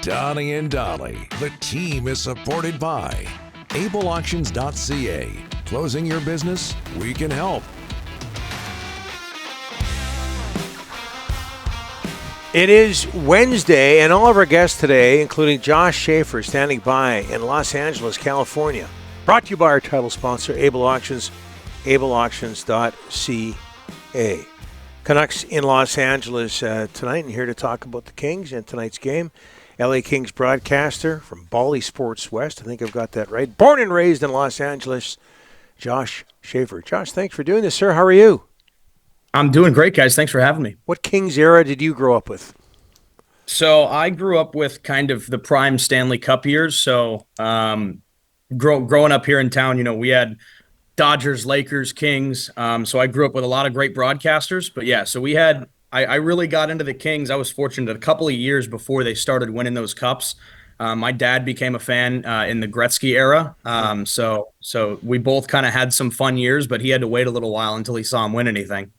Donnie and Dolly. The team is supported by ableauctions.ca. Closing your business? We can help. It is Wednesday, and all of our guests today, including Josh Schaefer, standing by in Los Angeles, California. Brought to you by our title sponsor, Able Auctions, ableauctions.ca. Canucks in Los Angeles tonight, and here to talk about the Kings and tonight's game. LA Kings broadcaster from Bally Sports West. I think I've got that right. Born and raised in Los Angeles, Josh Schaefer. Josh, thanks for doing this, sir. How are you? I'm doing great, guys. Thanks for having me. What Kings era did you grow up with? So I grew up with kind of the prime Stanley Cup years. So growing up here in town, you know, we had Dodgers, Lakers, Kings. So I grew up with a lot of great broadcasters. But yeah, so we had I really got into the Kings. I was fortunate a couple of years before they started winning those cups. My dad became a fan in the Gretzky era. So we both kind of had some fun years, but he had to wait a little while until he saw him win anything.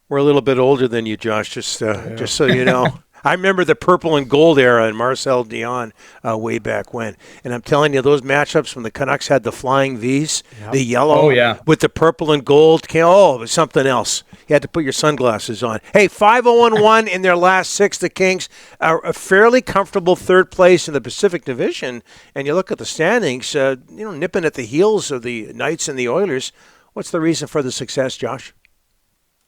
We're a little bit older than you, Josh, just so you know. I remember the purple and gold era and Marcel Dion way back when. And I'm telling you, those matchups when the Canucks had the flying Vs, the yellow with the purple and gold, it was something else. You had to put your sunglasses on. Hey, 5-0-1 in their last six, the Kings are a fairly comfortable third place in the Pacific Division. And you look at the standings, nipping at the heels of the Knights and the Oilers. What's the reason for the success, Josh?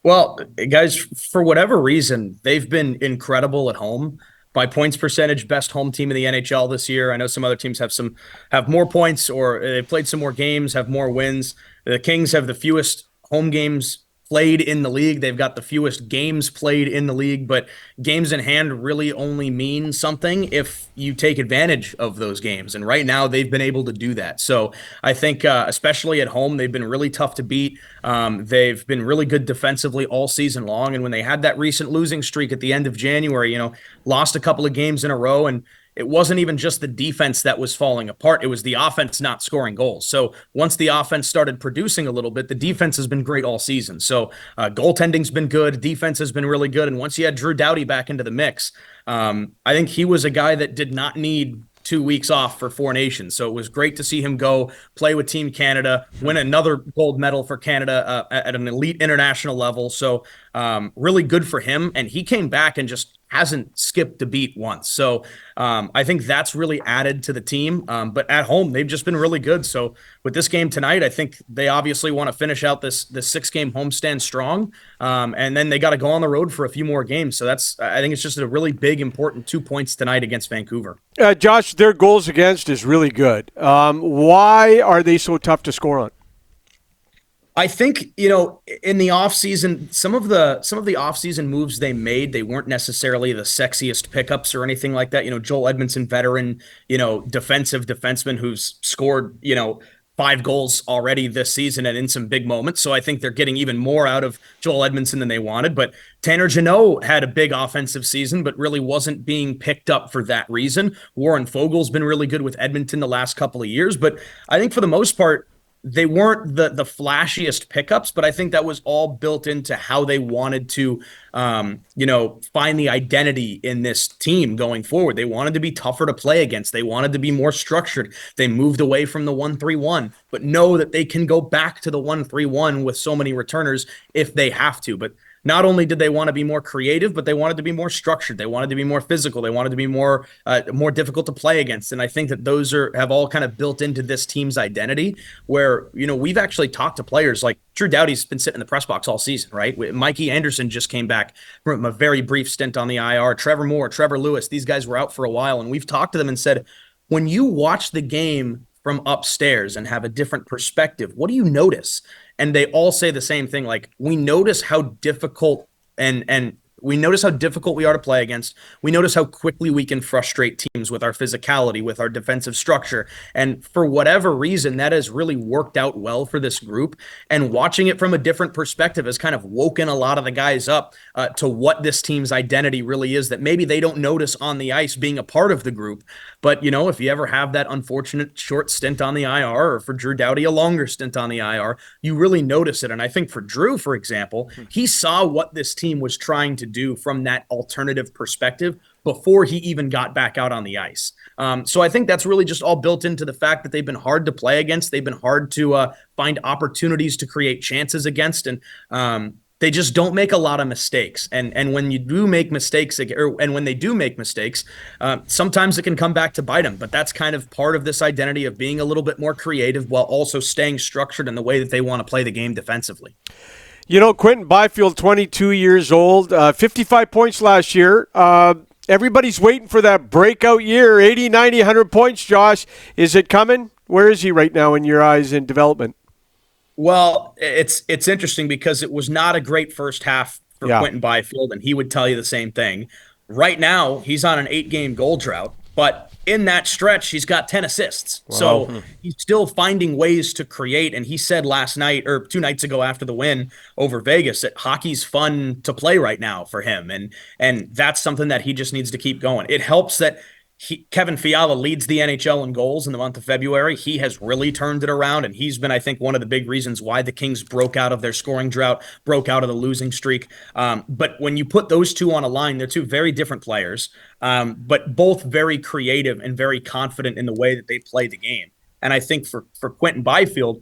Well, guys, for whatever reason, they've been incredible at home. By points percentage, best home team in the NHL this year. I know some other teams have more points or they've played some more games, have more wins. The Kings have the fewest home games played in the league. They've got the fewest games played in the league, but games in hand really only mean something if you take advantage of those games. And right now they've been able to do that. So I think especially at home, they've been really tough to beat. They've been really good defensively all season long. And when they had that recent losing streak at the end of January, lost a couple of games in a row, and it wasn't even just the defense that was falling apart. It was the offense not scoring goals. So once the offense started producing a little bit, the defense has been great all season. So goaltending's been good. Defense has been really good. And once you had Drew Doughty back into the mix, I think he was a guy that did not need 2 weeks off for Four Nations. So it was great to see him go play with Team Canada, win another gold medal for Canada at an elite international level. So really good for him. And he came back and just hasn't skipped a beat once. So I think that's really added to the team. But at home, they've just been really good. So with this game tonight, I think they obviously want to finish out this 6-game homestand strong. And then they got to go on the road for a few more games. So I think it's just a really big, important 2 points tonight against Vancouver. Josh, their goals against is really good. Why are they so tough to score on? I think, in the offseason, some of the offseason moves they made, they weren't necessarily the sexiest pickups or anything like that. Joel Edmondson, veteran, defensive defenseman who's scored, 5 goals already this season and in some big moments. So I think they're getting even more out of Joel Edmondson than they wanted. But Tanner Jeannot had a big offensive season, but really wasn't being picked up for that reason. Warren Fogel's been really good with Edmonton the last couple of years. But I think for the most part, they weren't the flashiest pickups, but I think that was all built into how they wanted to, find the identity in this team going forward. They wanted to be tougher to play against. They wanted to be more structured. They moved away from the 1-3-1, but know that they can go back to the 1-3-1 with so many returners if they have to. But not only did they want to be more creative, but they wanted to be more structured. They wanted to be more physical. They wanted to be more difficult to play against. And I think that those have all kind of built into this team's identity where, we've actually talked to players like Drew Doughty's been sitting in the press box all season, right? Mikey Anderson just came back from a very brief stint on the IR. Trevor Moore, Trevor Lewis, these guys were out for a while. And we've talked to them and said, when you watch the game from upstairs and have a different perspective, what do you notice? And they all say the same thing. Like, we notice how difficult and we notice how difficult we are to play against. We notice how quickly we can frustrate teams with our physicality, with our defensive structure. And for whatever reason, that has really worked out well for this group. And watching it from a different perspective has kind of woken a lot of the guys up to what this team's identity really is that maybe they don't notice on the ice being a part of the group. But, if you ever have that unfortunate short stint on the IR, or for Drew Doughty, a longer stint on the IR, you really notice it. And I think for Drew, for example, he saw what this team was trying to do from that alternative perspective before he even got back out on the ice. So I think that's really just all built into the fact that they've been hard to play against. They've been hard to find opportunities to create chances against, and they just don't make a lot of mistakes. And when you do make mistakes, and when they do make mistakes, sometimes it can come back to bite them. But that's kind of part of this identity of being a little bit more creative while also staying structured in the way that they want to play the game defensively. You know, Quentin Byfield, 22 years old, 55 points last year. Everybody's waiting for that breakout year, 80, 90, 100 points, Josh. Is it coming? Where is he right now in your eyes in development? Well, it's interesting because it was not a great first half for Quentin Byfield, and he would tell you the same thing. Right now, he's on an 8-game goal drought, but in that stretch, he's got 10 assists. Wow. So he's still finding ways to create, and he said last night or 2 nights ago after the win over Vegas that hockey's fun to play right now for him, and that's something that he just needs to keep going. It helps that Kevin Fiala leads the NHL in goals in the month of February. He has really turned it around, and he's been, I think, one of the big reasons why the Kings broke out of their scoring drought, broke out of the losing streak. But when you put those two on a line, they're two very different players, but both very creative and very confident in the way that they play the game. And I think for Quentin Byfield,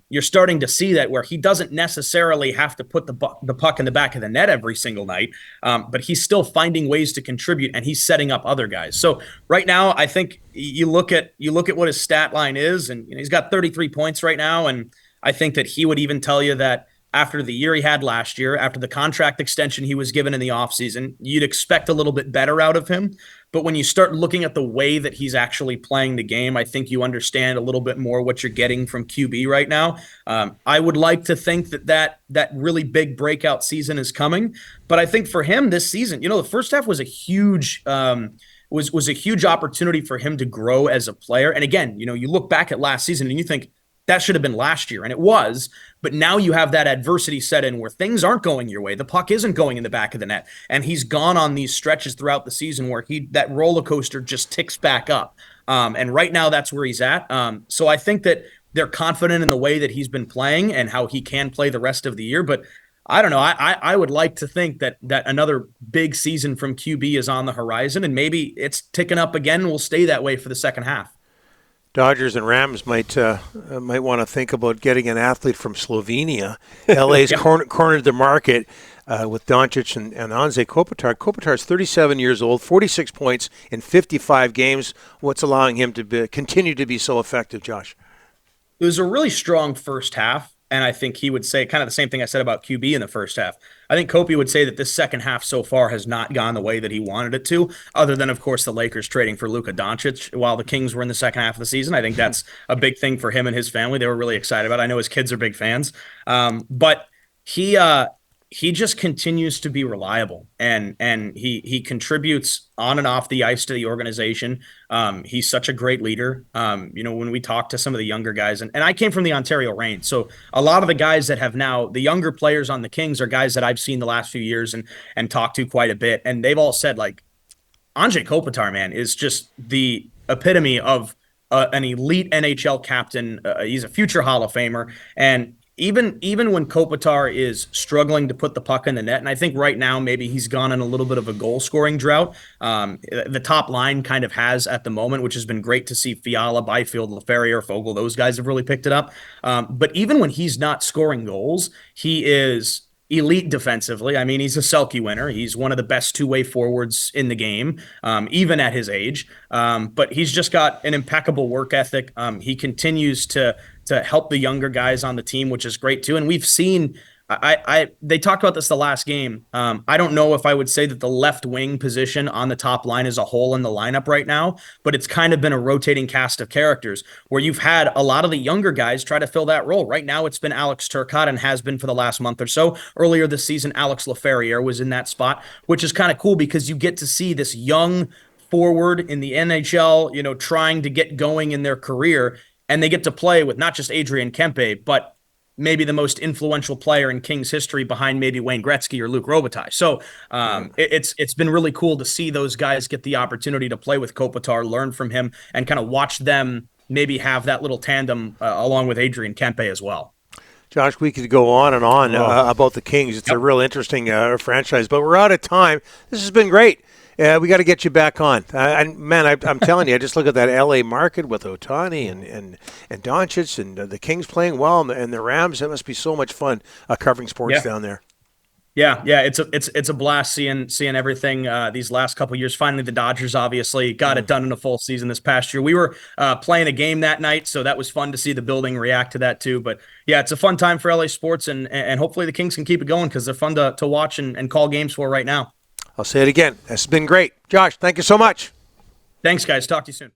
you're starting to see that where he doesn't necessarily have to put the puck in the back of the net every single night, but he's still finding ways to contribute, and he's setting up other guys. So right now, I think you look at what his stat line is, and he's got 33 points right now, and I think that he would even tell you that after the year he had last year, after the contract extension he was given in the offseason, you'd expect a little bit better out of him. But when you start looking at the way that he's actually playing the game, I think you understand a little bit more what you're getting from QB right now. I would like to think that really big breakout season is coming. But I think for him this season, the first half was a huge was a huge opportunity for him to grow as a player. And again, you look back at last season and you think, that should have been last year, and it was. But now you have that adversity set in where things aren't going your way. The puck isn't going in the back of the net. And he's gone on these stretches throughout the season where that roller coaster just ticks back up. And right now that's where he's at. So I think that they're confident in the way that he's been playing and how he can play the rest of the year. But I don't know. I would like to think that another big season from QB is on the horizon, and maybe it's ticking up again and will stay that way for the second half. Dodgers and Rams might want to think about getting an athlete from Slovenia. LA's cornered the market with Doncic and Anze Kopitar. Kopitar's 37 years old, 46 points in 55 games. What's allowing him to continue to be so effective, Josh? It was a really strong first half, and I think he would say kind of the same thing I said about QB in the first half. I think Kopi would say that this second half so far has not gone the way that he wanted it to, other than, of course, the Lakers trading for Luka Doncic while the Kings were in the second half of the season. I think that's a big thing for him and his family. They were really excited about it. I know his kids are big fans. But he just continues to be reliable, and he contributes on and off the ice to the organization. He's such a great leader. When we talk to some of the younger guys, and I came from the Ontario Reign, so a lot of the guys that have now, the younger players on the Kings are guys that I've seen the last few years and talked to quite a bit, and they've all said, like, Anze Kopitar, man, is just the epitome of an elite NHL captain. He's a future Hall of Famer, and even when Kopitar is struggling to put the puck in the net, and I think right now maybe he's gone in a little bit of a goal-scoring drought, the top line kind of has at the moment, which has been great to see. Fiala, Byfield, Laferriere, Fogle, those guys have really picked it up. But even when he's not scoring goals, he is elite defensively. I mean, he's a Selke winner. He's one of the best two-way forwards in the game, even at his age. But he's just got an impeccable work ethic. He continues to help the younger guys on the team, which is great too. And we've seen, they talked about this the last game. I don't know if I would say that the left wing position on the top line is a hole in the lineup right now, but it's kind of been a rotating cast of characters where you've had a lot of the younger guys try to fill that role. Right now, it's been Alex Turcotte and has been for the last month or so. Earlier this season, Alex Laferriere was in that spot, which is kind of cool because you get to see this young forward in the NHL, trying to get going in their career. And they get to play with not just Adrian Kempe, but maybe the most influential player in Kings history behind maybe Wayne Gretzky or Luc Robitaille. So it's been really cool to see those guys get the opportunity to play with Kopitar, learn from him, and kind of watch them maybe have that little tandem along with Adrian Kempe as well. Josh, we could go on and on about the Kings. It's a real interesting franchise, but we're out of time. This has been great. Yeah, we got to get you back on. And man, I'm telling you, I just look at that LA market with Ohtani and Doncic and the Kings playing well, and the Rams. It must be so much fun covering sports down there. Yeah, it's a blast seeing everything these last couple of years. Finally, the Dodgers obviously got it done in a full season this past year. We were playing a game that night, so that was fun to see the building react to that too. But yeah, it's a fun time for LA sports, and hopefully the Kings can keep it going because they're fun to watch and call games for right now. I'll say it again. This has been great. Josh, thank you so much. Thanks, guys. Talk to you soon.